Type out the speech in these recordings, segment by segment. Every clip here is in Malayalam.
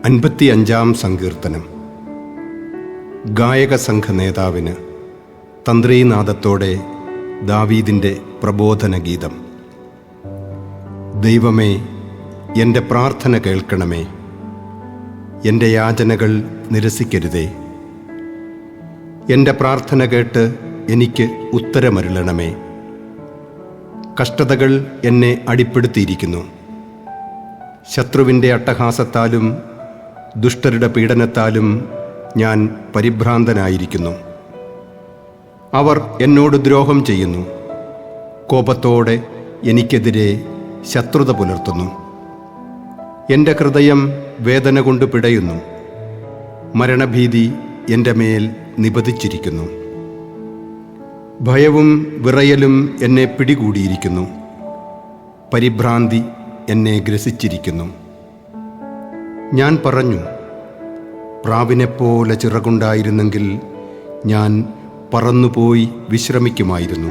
55-ാം സങ്കീർത്തനം. ഗായക സംഘ നേതാവിന് തന്ത്രീനാദത്തോടെ ദാവീദിൻ്റെ പ്രബോധന ഗീതം. ദൈവമേ, എൻ്റെ പ്രാർത്ഥന കേൾക്കണമേ, എൻ്റെ യാചനകൾ നിരസിക്കരുതേ. എൻ്റെ പ്രാർത്ഥന കേട്ട് എനിക്ക് ഉത്തരമരുളണമേ. കഷ്ടതകൾ എന്നെ അടിപ്പെടുത്തിയിരിക്കുന്നു. ശത്രുവിൻ്റെ അട്ടഹാസത്താലും ദുഷ്ടരുടെ പീഡനത്താലും ഞാൻ പരിഭ്രാന്തനായിരിക്കുന്നു. അവർ എന്നോട് ദ്രോഹം ചെയ്യുന്നു. കോപത്തോടെ എനിക്കെതിരെ ശത്രുത പുലർത്തുന്നു. എൻ്റെ ഹൃദയം വേദന കൊണ്ട് പിടയുന്നു. മരണഭീതി എൻ്റെ മേൽ നിപതിച്ചിരിക്കുന്നു. ഭയവും വിറയലും എന്നെ പിടികൂടിയിരിക്കുന്നു. പരിഭ്രാന്തി എന്നെ ഗ്രസിച്ചിരിക്കുന്നു. ഞാൻ പറഞ്ഞു, പ്രാവിനെപ്പോലെ ചിറകുണ്ടായിരുന്നെങ്കിൽ ഞാൻ പറന്നുപോയി വിശ്രമിക്കുമായിരുന്നു.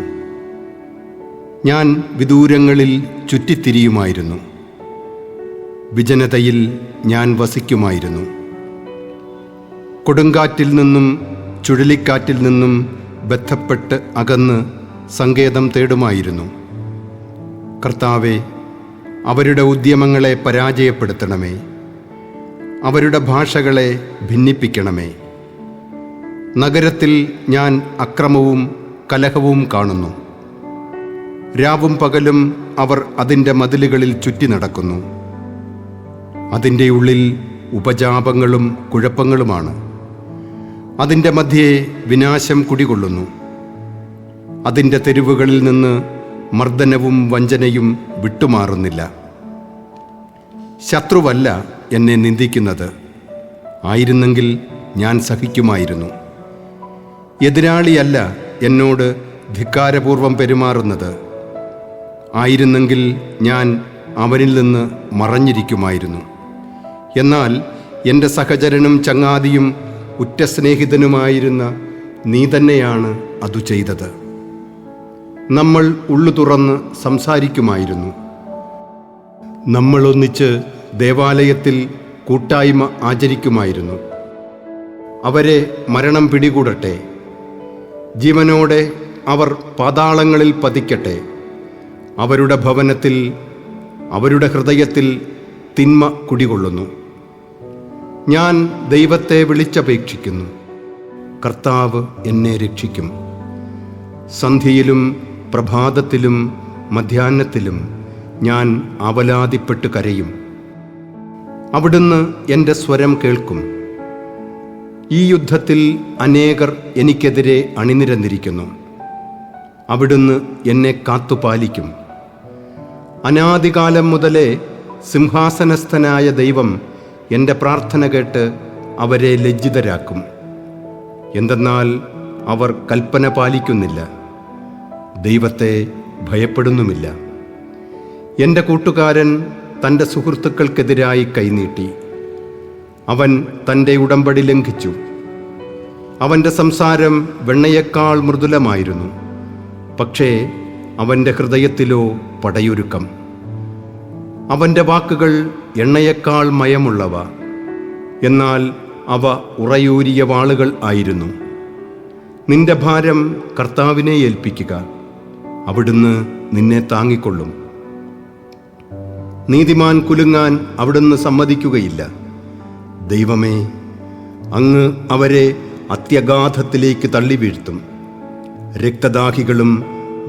ഞാൻ വിദൂരങ്ങളിൽ ചുറ്റിത്തിരിയുമായിരുന്നു. വിജനതയിൽ ഞാൻ വസിക്കുമായിരുന്നു. കൊടുങ്കാറ്റിൽ നിന്നും ചുഴലിക്കാറ്റിൽ നിന്നും ബന്ധപ്പെട്ട് അകന്ന് സങ്കേതം തേടുമായിരുന്നു. കർത്താവേ, അവരുടെ ഉദ്യമങ്ങളെ പരാജയപ്പെടുത്തണമേ. അവരുടെ ഭാഷകളെ ഭിന്നിപ്പിക്കണമേ. നഗരത്തിൽ ഞാൻ അക്രമവും കലഹവും കാണുന്നു. രാവും പകലും അവർ അതിൻ്റെ മതിലുകളിൽ ചുറ്റി നടക്കുന്നു. അതിൻ്റെ ഉള്ളിൽ ഉപജാപങ്ങളും കുഴപ്പങ്ങളുമാണ്. അതിൻ്റെ മധ്യേ വിനാശം കുടികൊള്ളുന്നു. അതിൻ്റെ തെരുവുകളിൽ നിന്ന് മർദ്ദനവും വഞ്ചനയും വിട്ടുമാറുന്നില്ല. ശത്രുവല്ല എന്നെ നിന്ദിക്കുന്നത്. ആയിരുന്നെങ്കിൽ ഞാൻ സഹിക്കുമായിരുന്നു. എതിരാളിയല്ല എന്നോട് ധിക്കാരപൂർവം പെരുമാറുന്നത്. ആയിരുന്നെങ്കിൽ ഞാൻ അവനിൽ നിന്ന് മറഞ്ഞിരിക്കുമായിരുന്നു. എന്നാൽ എൻ്റെ സഹചരനും ചങ്ങാതിയും ഉറ്റ സ്നേഹിതനുമായിരുന്ന നീ തന്നെയാണ് അതു ചെയ്തത്. നമ്മൾ ഉള്ളു തുറന്ന് സംസാരിക്കുമായിരുന്നു. നമ്മൾ ഒന്നിച്ച് ദേവാലയത്തിൽ കൂട്ടായ്മ ആചരിക്കുമായിരുന്നു. അവരെ മരണം പിടികൂടട്ടെ. ജീവനോടെ അവർ പാതാളങ്ങളിൽ പതിക്കട്ടെ. അവരുടെ ഭവനത്തിൽ, അവരുടെ ഹൃദയത്തിൽ തിന്മ കുടികൊള്ളുന്നു. ഞാൻ ദൈവത്തെ വിളിച്ചപേക്ഷിക്കുന്നു. കർത്താവ് എന്നെ രക്ഷിക്കും. സന്ധ്യയിലും പ്രഭാതത്തിലും മധ്യാഹ്നത്തിലും ഞാൻ ആവലാതിപ്പെട്ട് കരയും. അവിടുന്ന് എൻ്റെ സ്വരം കേൾക്കും. ഈ യുദ്ധത്തിൽ അനേകർ എനിക്കെതിരെ അണിനിരന്നിരിക്കുന്നു. അവിടുന്ന് എന്നെ കാത്തുപാലിക്കും. അനാദികാലം മുതലേ സിംഹാസനസ്ഥനായ ദൈവം എൻ്റെ പ്രാർത്ഥന കേട്ട് അവരെ ലജ്ജിതരാക്കും. എന്തെന്നാൽ അവർ കൽപ്പന പാലിക്കുന്നില്ല, ദൈവത്തെ ഭയപ്പെടുന്നുമില്ല. എൻ്റെ കൂട്ടുകാരൻ തൻ്റെ സുഹൃത്തുക്കൾക്കെതിരായി കൈനീട്ടി. അവൻ തൻ്റെ ഉടമ്പടി ലംഘിച്ചു. അവൻ്റെ സംസാരം വെണ്ണയേക്കാൾ മൃദുലമായിരുന്നു. പക്ഷേ അവൻ്റെ ഹൃദയത്തിലോ പടയൊരുക്കം. അവൻ്റെ വാക്കുകൾ എണ്ണയേക്കാൾ മയമുള്ളവ, എന്നാൽ അവ ഉറയൂരിയ വാളുകൾ ആയിരുന്നു. നിന്റെ ഭാരം കർത്താവിനെ ഏൽപ്പിക്കുക. അവിടുന്ന് നിന്നെ താങ്ങിക്കൊള്ളും. നീതിമാൻ കുലുങ്ങാൻ അവിടുന്ന് സമ്മതിക്കുകയില്ല. ദൈവമേ, അങ്ങ് അവരെ അത്യഗാധത്തിലേക്ക് തള്ളി വീഴ്ത്തും. രക്തദാഹികളും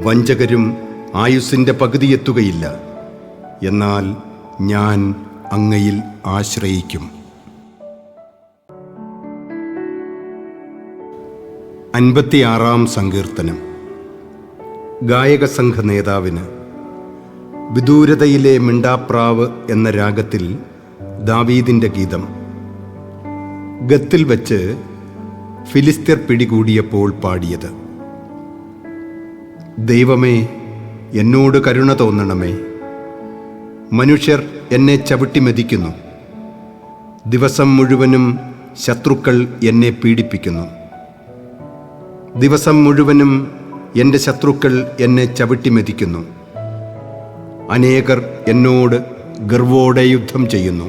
വഞ്ചകരും ആയുസ്സിൻ്റെ പകുതിയെത്തുകയില്ല. എന്നാൽ ഞാൻ അങ്ങയിൽ ആശ്രയിക്കും. 56-ാം സങ്കീർത്തനം. ഗായക സംഘ നേതാവിന് വിദൂരതയിലെ മിണ്ടാപ്രാവ് എന്ന രാഗത്തിൽ ദാവീദിൻ്റെ ഗീതം. ഗത്തിൽ വച്ച് ഫിലിസ്ത്യർ പിടികൂടിയപ്പോൾ പാടിയത്. ദൈവമേ, എന്നോട് കരുണ തോന്നണമേ. മനുഷ്യർ എന്നെ ചവിട്ടിമെതിക്കുന്നു. ദിവസം മുഴുവനും ശത്രുക്കൾ എന്നെ പീഡിപ്പിക്കുന്നു. ദിവസം മുഴുവനും എൻ്റെ ശത്രുക്കൾ എന്നെ ചവിട്ടിമെതിക്കുന്നു. അനേകർ എന്നോട് ഗർവോടെ യുദ്ധം ചെയ്യുന്നു.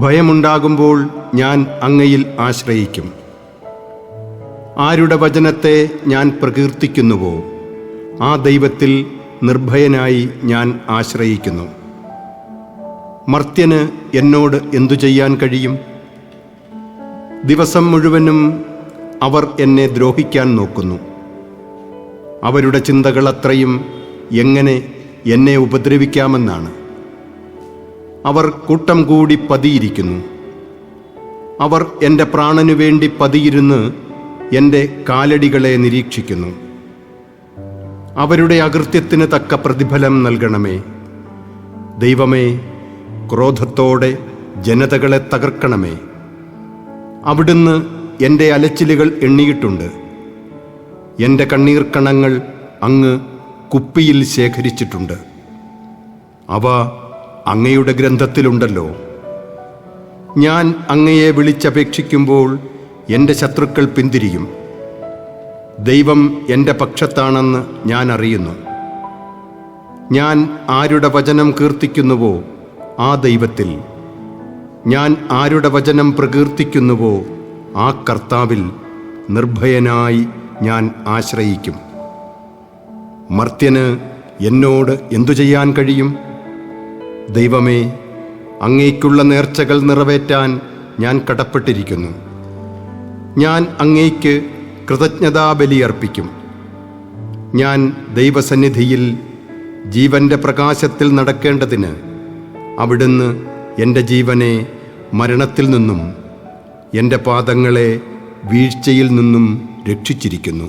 ഭയമുണ്ടാകുമ്പോൾ ഞാൻ അങ്ങയിൽ ആശ്രയിക്കും. ആരുടെ വചനത്തെ ഞാൻ പ്രകീർത്തിക്കുന്നുവോ ആ ദൈവത്തിൽ നിർഭയനായി ഞാൻ ആശ്രയിക്കുന്നു. മർത്യന് എന്നോട് എന്തു ചെയ്യാൻ കഴിയും? ദിവസം മുഴുവനും അവർ എന്നെ ദ്രോഹിക്കാൻ നോക്കുന്നു. അവരുടെ ചിന്തകൾ അത്രയും എങ്ങനെ എന്നെ ഉപദ്രവിക്കാമെന്നാണ്. അവർ കൂട്ടം കൂടി പതിയിരിക്കുന്നു. അവർ എൻ്റെ പ്രാണനു വേണ്ടി പതിയിരുന്ന് എൻ്റെ കാലടികളെ നിരീക്ഷിക്കുന്നു. അവരുടെ അകൃത്യത്തിന് തക്ക പ്രതിഫലം നൽകണമേ. ദൈവമേ, ക്രോധത്തോടെ ജനതകളെ തകർക്കണമേ. അവിടുന്ന് എൻ്റെ അലച്ചിലുകൾ എണ്ണിയിട്ടുണ്ട്. എൻ്റെ കണ്ണീർക്കണങ്ങൾ അങ്ങ് കുപ്പിയിൽ ശേഖരിച്ചിട്ടുണ്ട്. അവ അങ്ങയുടെ ഗ്രന്ഥത്തിലുണ്ടല്ലോ. ഞാൻ അങ്ങയെ വിളിച്ചപേക്ഷിക്കുമ്പോൾ എൻ്റെ ശത്രുക്കൾ പിന്തിരിയും. ദൈവം എൻ്റെ പക്ഷത്താണെന്ന് ഞാൻ അറിയുന്നു. ഞാൻ ആരുടെ വചനം കീർത്തിക്കുന്നുവോ ആ ദൈവത്തിൽ, ഞാൻ ആരുടെ വചനം പ്രകീർത്തിക്കുന്നുവോ ആ കർത്താവിൽ നിർഭയനായി ഞാൻ ആശ്രയിക്കും. മർത്യന് എന്നോട് എന്തു ചെയ്യാൻ കഴിയും? ദൈവമേ, അങ്ങേക്കുള്ള നേർച്ചകൾ നിറവേറ്റാൻ ഞാൻ കടപ്പെട്ടിരിക്കുന്നു. ഞാൻ അങ്ങേക്ക് കൃതജ്ഞതാബലി അർപ്പിക്കും. ഞാൻ ദൈവസന്നിധിയിൽ ജീവന്റെ പ്രകാശത്തിൽ നടക്കേണ്ടതിന് അവിടുന്ന് എൻ്റെ ജീവനെ മരണത്തിൽ നിന്നും എൻ്റെ പാദങ്ങളെ വീഴ്ചയിൽ നിന്നും രക്ഷിച്ചിരിക്കുന്നു.